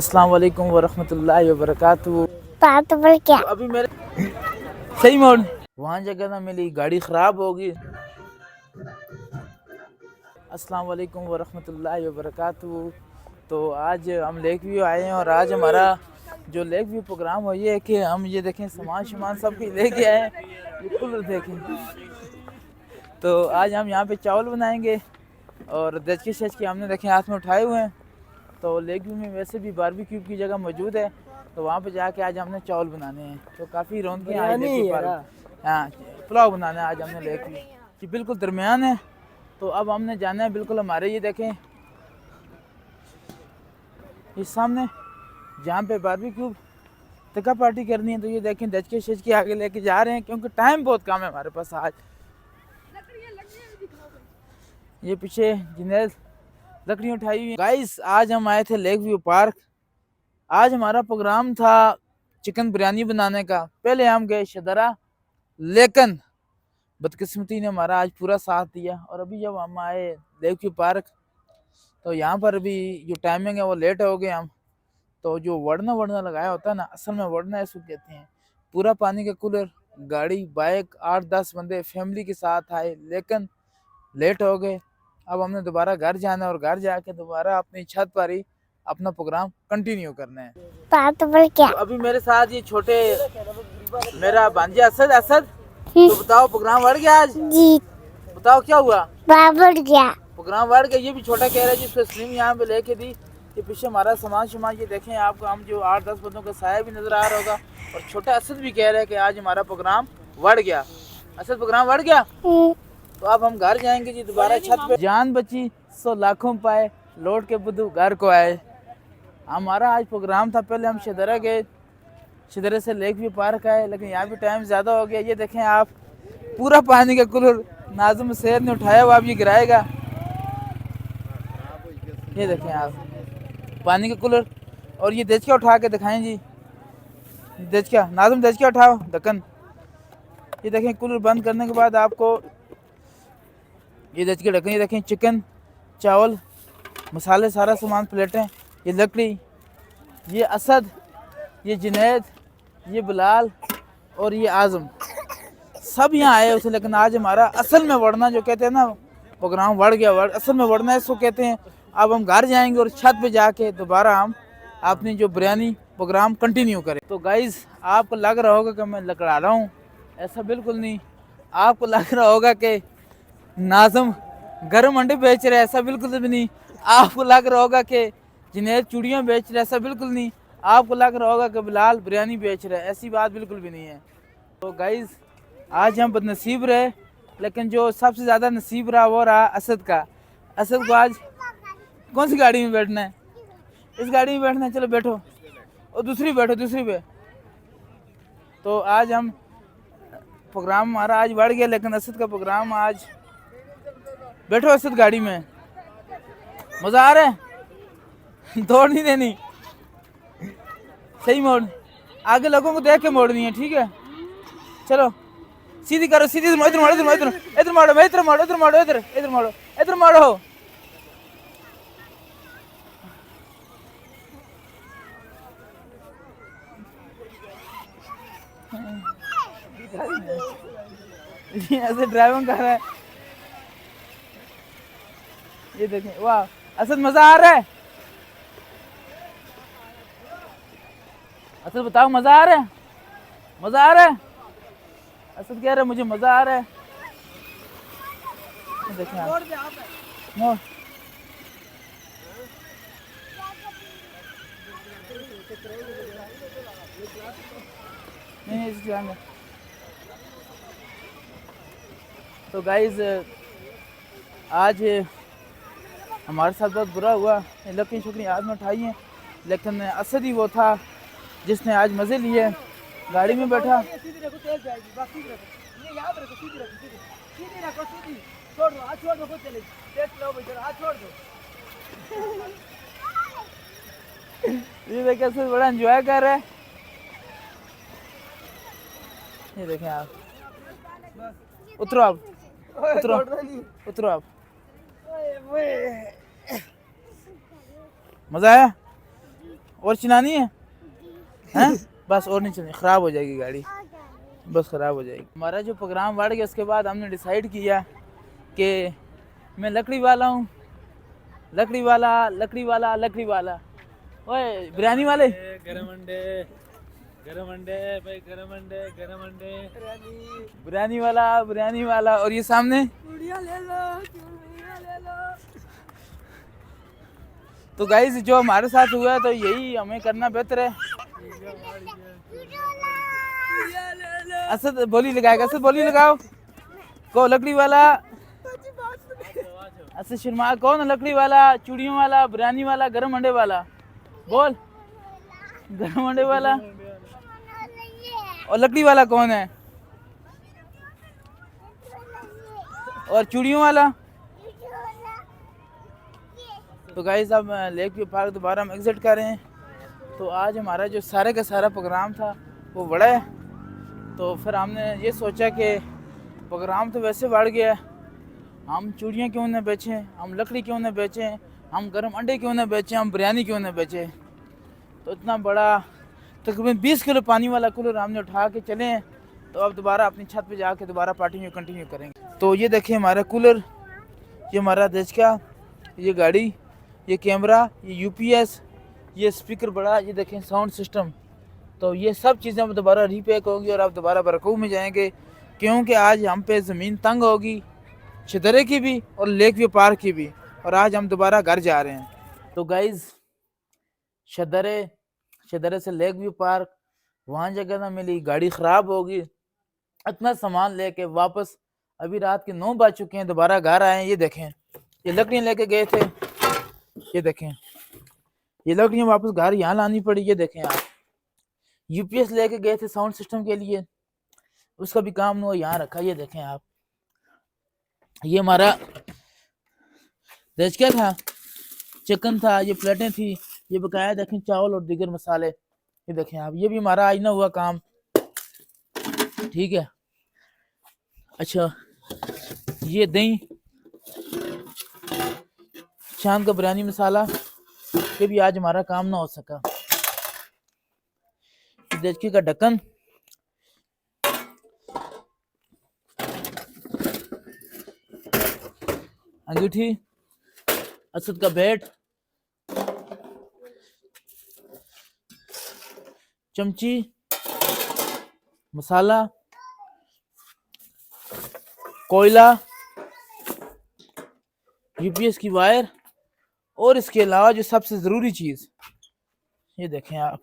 अस्सलाम वालेकुम वरहमतुल्लाहि वबरकातुहू। बात बोल क्या तो अभी मेरे सही मोड़ वहाँ जगह ना मिली, गाड़ी ख़राब होगी। अस्सलाम वालेकुम वरहमतुल्लाहि वबरकातुहू। तो आज हम लेक व्यू आए हैं और आज हमारा जो लेक व्यू प्रोग्राम हो ये है कि हम ये देखें सामान सब कुछ लेके आए हैं। ये कूलर देखें। तो आज हम यहाँ पे चावल बनाएंगे और दचकी शचकी हमने देखें हाथ में उठाए हुए हैं। तो लेक व्यू में वैसे भी बारबेक्यू की जगह मौजूद है, तो वहाँ पे जाके आज हमने चावल बनाने हैं। तो काफ़ी रौनकें आज लेक व्यू पर। हाँ, पुलाव बनाना है आज हमने लेक व्यू कि बिल्कुल दरमियान है। तो अब हमने जाना है बिल्कुल हमारे ये देखें इस सामने जहाँ पे बारबेक्यू तका पार्टी करनी है। तो ये देखें दचके शचके आगे लेके जा रहे हैं क्योंकि टाइम बहुत कम है हमारे पास आज। ये पीछे जुनैद लकड़ियाँ उठाई हुई। गाइस आज हम आए थे लेक व्यू पार्क। आज हमारा प्रोग्राम था चिकन बिरयानी बनाने का। पहले हम गए शदरा, लेकिन बदकिस्मती ने हमारा आज पूरा साथ दिया। और अभी जब हम आए लेक व्यू पार्क तो यहाँ पर भी जो टाइमिंग है वो लेट हो गए हम। तो जो वड़ना लगाया होता है ना, असल में वड़ना इसको कहते हैं। पूरा पानी का कूलर, गाड़ी, बाइक, 8-10 बंदे फैमिली के साथ आए, लेकिन लेट हो गए। अब हमने दोबारा घर जाना है और घर जाके दोबारा अपनी छत पर ही अपना प्रोग्राम कंटिन्यू करना है। बात बोल क्या तो अभी मेरे साथ ये छोटे मेरा भांजा असद असद। तो बताओ प्रोग्राम बढ़ गया आज? जी बताओ क्या हुआ? बाबर गया प्रोग्राम बढ़ गया। ये भी छोटा कह रहा है जिसको स्लिम यहाँ पे लेके दी। ये पीछे हमारा सामान ये देखें आपको, हम जो 8-10 बंदों का साया भी नजर आ रहा होगा। और छोटा असद भी कह रहा है कि आज हमारा प्रोग्राम बढ़ गया। असद प्रोग्राम बढ़ गया। तो अब हम घर जाएंगे जी दोबारा छत पे। जान बची सो लाखों पाए, लौट के बुद्धू घर को आए। हमारा आज प्रोग्राम था, पहले हम शदरा गए, शदरे से लेक व्यू पार्क आए, लेकिन यहाँ भी टाइम ज़्यादा हो गया। ये देखें आप, पूरा पानी का कूलर नाज़िम शेर ने उठाया हुआ, अब ये गिराएगा। ये देखें आप पानी का कूलर। और ये देचका उठा के दिखाएं जी, देचका नाज़िम, देचका उठाओ ढक्कन। ये देखें कूलर बंद करने के बाद आपको ये देचके ढक्कन। ये देखें चिकन, चावल, मसाले, सारा सामान, प्लेटें, ये लकड़ी, ये असद, ये जुनैद, ये बिलाल और ये आज़म, सब यहाँ आए उसे। लेकिन आज हमारा असल में वड़ना जो कहते हैं ना, प्रोग्राम बढ़ गया। असल में वड़ना इसको कहते हैं। अब हम घर जाएंगे और छत पे जाके दोबारा हम अपनी जो बिरयानी प्रोग्राम कंटिन्यू करें। तो गाइज़ आपको लग रहा होगा कि मैं लकड़ा रहा हूँ, ऐसा बिल्कुल नहीं। आपको लग रहा होगा कि नाज़िम गर्म अंडे बेच रहे हैं, ऐसा बिल्कुल भी नहीं। आपको लग रहा होगा कि जुनैद चूड़ियाँ बेच रहे हैं, ऐसा बिल्कुल नहीं। आपको लग रहा होगा कि बिलाल बिरयानी बेच रहे हैं, ऐसी बात बिल्कुल भी नहीं है। तो गाइज़ आज हम बदनसीब रहे, लेकिन जो सबसे ज़्यादा नसीब रहा वो रहा असद का। असद को आज कौन सी गाड़ी में बैठना है? इस गाड़ी में बैठना है, चलो बैठो। और दूसरी बैठो, दूसरी पे। तो आज हम प्रोग्राम हमारा आज बढ़ गया, लेकिन असद का प्रोग्राम आज। बैठो असद गाड़ी में, मज़ा आ रहा है? दौड़ नहीं देनी, सही मोड़, आगे लोगों को देख के मोड़नी है, ठीक है? चलो सीधी करो, सीधी इधर मोड़ो, इधर मोड़ो, इधर मोड़ो, इधर मोड़ो, इधर मोड़ो, इधर इधर मोड़ो, इधर मोड़ो। ऐसे ड्राइविंग कर रहा है। ये देखें, वाह असद मजा आ रहा है? असद बताओ मजा आ रहा है? मजा आ रहा है? असद कह रहा है मुझे मजा आ रहा है। देखें आप मोड़, नहीं इस ध्यान में। तो गाइज आज हमारे साथ बहुत बुरा हुआ, लकड़ी शुकड़ी हाथ में उठाई हैं, लेकिन असद ही वो था जिसने आज मज़े लिए। गाड़ी में बैठा, ये देखें असद बड़ा एंजॉय कर रहा है। ये देखें आप, उतरो आप, उतरो उतरो आप। मज़ा आया? और चलानी है हैं? बस और नहीं चलनी, ख़राब हो जाएगी गाड़ी, बस ख़राब हो जाएगी। हमारा जो प्रोग्राम बढ़ गया उसके बाद हमने डिसाइड किया कि मैं लकड़ी वाला हूँ, लकड़ी वाला लकड़ी वाला लकड़ी वाला। ओए बिरयानी वाले, गरम अंडे भाई, गरम अंडे बिरयानी वाला। और ये सामने तो गाइस जो हमारे साथ हुआ है तो यही हमें करना बेहतर है। असद बोली लगाएगा, असद बोली लगाओ, को लकड़ी वाला, असद शर्मा कौन है? लकड़ी वाला, चूड़ियों वाला, बिरयानी वाला, गरम अंडे वाला, बोल। गरम अंडे वाला और लकड़ी वाला कौन है? और चूड़ियों वाला। तो गाइस अब लेक व्यू पार्क दोबारा हम एग्जिट कर रहे हैं। तो आज हमारा जो सारे का सारा प्रोग्राम था वो बड़ा है, तो फिर हमने ये सोचा कि प्रोग्राम तो वैसे बढ़ गया है, हम चूड़ियाँ क्यों ना बेचें, हम लकड़ी क्यों ना बेचें, हम गर्म अंडे क्यों ना बेचें, हम बिरयानी क्यों ना बेचें। तो इतना बड़ा तकरीबन 20 किलो पानी वाला कूलर हमने उठा के चले हैं। तो अब दोबारा अपनी छत पे जाके दोबारा पार्टी में कंटिन्यू करेंगे। तो ये देखिए हमारा कूलर, ये हमारा देश का, ये गाड़ी, ये कैमरा, ये यूपीएस, ये स्पीकर बड़ा, ये देखें साउंड सिस्टम। तो ये सब चीज़ें अब दोबारा रीपैक होंगी और आप दोबारा बरकू में जाएंगे, क्योंकि आज हम पे ज़मीन तंग होगी, शदरे की भी और लेक व्यू पार्क की भी। और आज हम दोबारा घर जा रहे हैं। तो गाइज़ शदरे से लेक व्यू पार्क वहाँ जगह ना मिली, गाड़ी ख़राब होगी, इतना सामान लेके वापस अभी रात के 9 बज चुके हैं, दोबारा घर आए हैं। ये देखें ये लकड़ियाँ लेके गए थे, ये देखें ये लकड़ियाँ वापस घर यहाँ लानी पड़ी। ये देखें आप, यूपीएस लेके गए थे साउंड सिस्टम के लिए, उसका भी काम नहीं यहाँ रखा। ये देखें आप, ये हमारा देश क्या था, चिकन था, ये प्लेटें थी, ये बकाया देखें चावल और दीगर मसाले। ये देखें आप, ये भी हमारा आज ना हुआ काम, ठीक है। अच्छा ये दही, शाम का बिरयानी मसाला, ये भी आज हमारा काम ना हो सका। देचकी का ढक्कन, अंगूठी, असद का बैट, चमची, मसाला, कोयला, यूपीएस की वायर, और इसके अलावा जो सबसे ज़रूरी चीज़, ये देखें आप,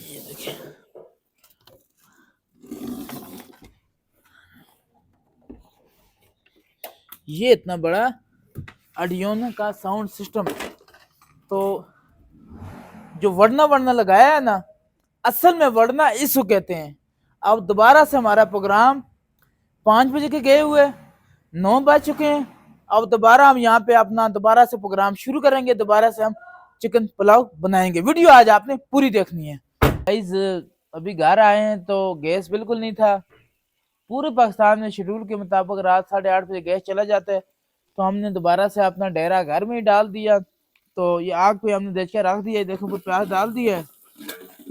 ये देखें ये इतना बड़ा ऑडियोनो का साउंड सिस्टम। तो जो वरना लगाया है ना, असल में वरना इसको कहते हैं। अब दोबारा से हमारा प्रोग्राम 5 बजे के गए हुए 9 बज चुके हैं। अब दोबारा हम यहाँ पे अपना दोबारा से प्रोग्राम शुरू करेंगे, दोबारा से हम चिकन पुलाव बनाएंगे। वीडियो आज आपने पूरी देखनी है। गाइस अभी घर आए हैं तो गैस बिल्कुल नहीं था। पूरे पाकिस्तान में शेड्यूल के मुताबिक रात 8:30 बजे गैस चला जाता है, तो हमने दोबारा से अपना डेरा घर में ही डाल दिया। तो ये आग पे हमने देख के रख दिया, देखो वो प्याज डाल दिया है।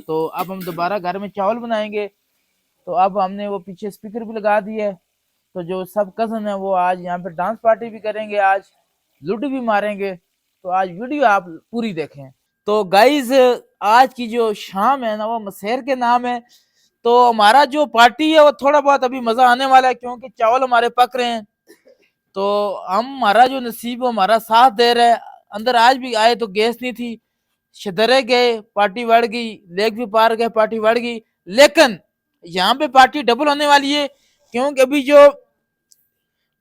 तो अब हम दोबारा घर में चावल बनाएंगे। तो अब हमने वो पीछे स्पीकर भी लगा दिया है। तो जो सब कज़न है वो आज यहाँ पे डांस पार्टी भी करेंगे, आज लूडो भी मारेंगे। तो आज वीडियो आप पूरी देखें। तो गाइज आज की जो शाम है ना वो मसेर के नाम है। तो हमारा जो पार्टी है वो थोड़ा बहुत अभी मजा आने वाला है, क्योंकि चावल हमारे पक रहे हैं। तो हमारा जो नसीब है हमारा साथ दे रहा है। अंदर आज भी आए तो गैस नहीं थी, शदरे गए पार्टी बढ़ गई, लेक भी पार गए पार्टी बढ़ गई। लेकिन यहाँ पे पार्टी डबल होने वाली है, क्योंकि अभी जो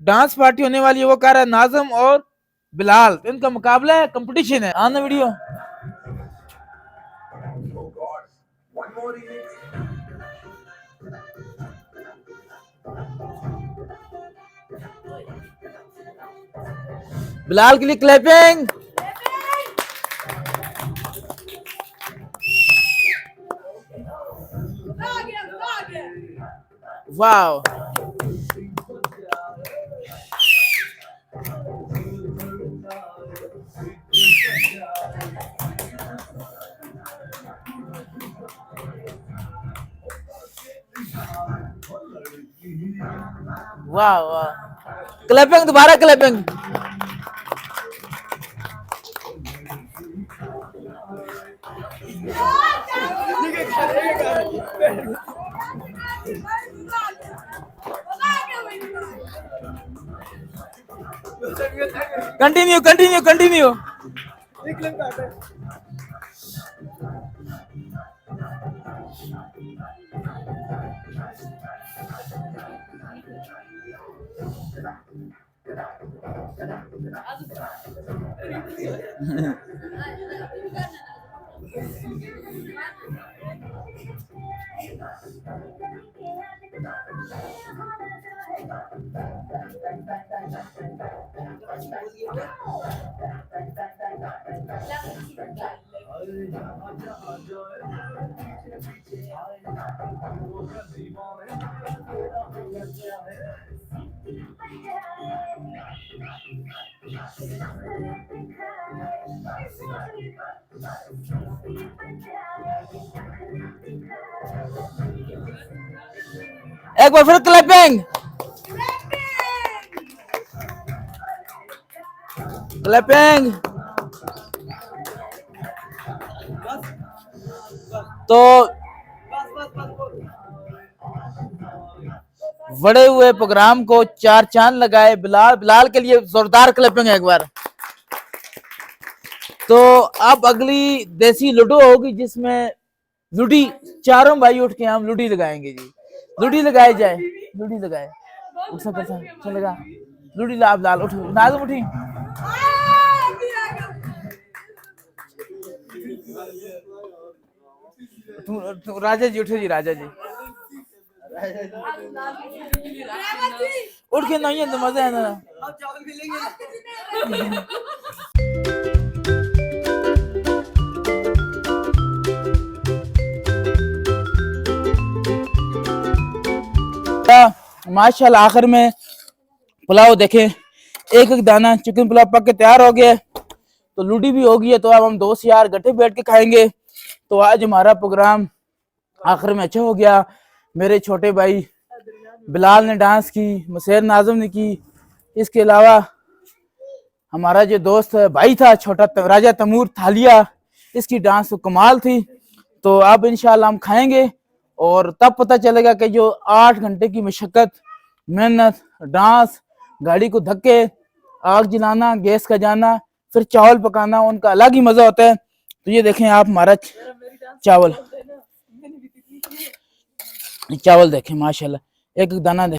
डांस पार्टी होने वाली है वो कर रहा है नाजम और बिलाल। तो इनका मुकाबला है, कंपटीशन है। आना वीडियो बिलाल के लिए क्लैपिंग। वाओ वाह वाह, क्लैपिंग, दोबारा क्लैपिंग। Continue continue continue. एक बार फिर क्लैपिंग क्लैपिंग। तो बड़े हुए प्रोग्राम को चार चांद लगाए बिलाल, बिलाल के लिए जोरदार क्लैपिंग एक बार। तो अब अगली देसी लूडो होगी जिसमें लूडी, चारों भाई उठ के हम लूडी लगाएंगे जी। लूडी लगाए जाए, लूडी लगाए, उठ सकता चलेगा। लूडी लाभ लाल उठ, नाज़ुम उठी। तू राजा जी उठो जी, राजा जी उठ के नहीं है तो मजा है ना। माशाल्लाह आखिर में पुलाव देखें, एक एक दाना चिकन पुलाव पक के तैयार हो गया। तो लूडी भी हो गई है, तो अब हम दोस्त यार गट्ठे बैठ के खाएंगे। तो आज हमारा प्रोग्राम आखिर में अच्छा हो गया। मेरे छोटे भाई बिलाल ने डांस की, मुसेर नाज़िम ने की, इसके अलावा हमारा जो दोस्त भाई था छोटा राजा तैमूर थालिया, इसकी डांस तो कमाल थी। तो अब इंशाल्लाह हम खाएंगे और तब पता चलेगा कि जो 8 घंटे की मशक्कत, मेहनत, डांस, गाड़ी को धक्के, आग जलाना, गैस का जाना, फिर चावल पकाना, उनका अलग ही मजा होता है। तो ये देखें आप हमारा चावल, चावल देखें माशाल्लाह, एक एक दाना देखें।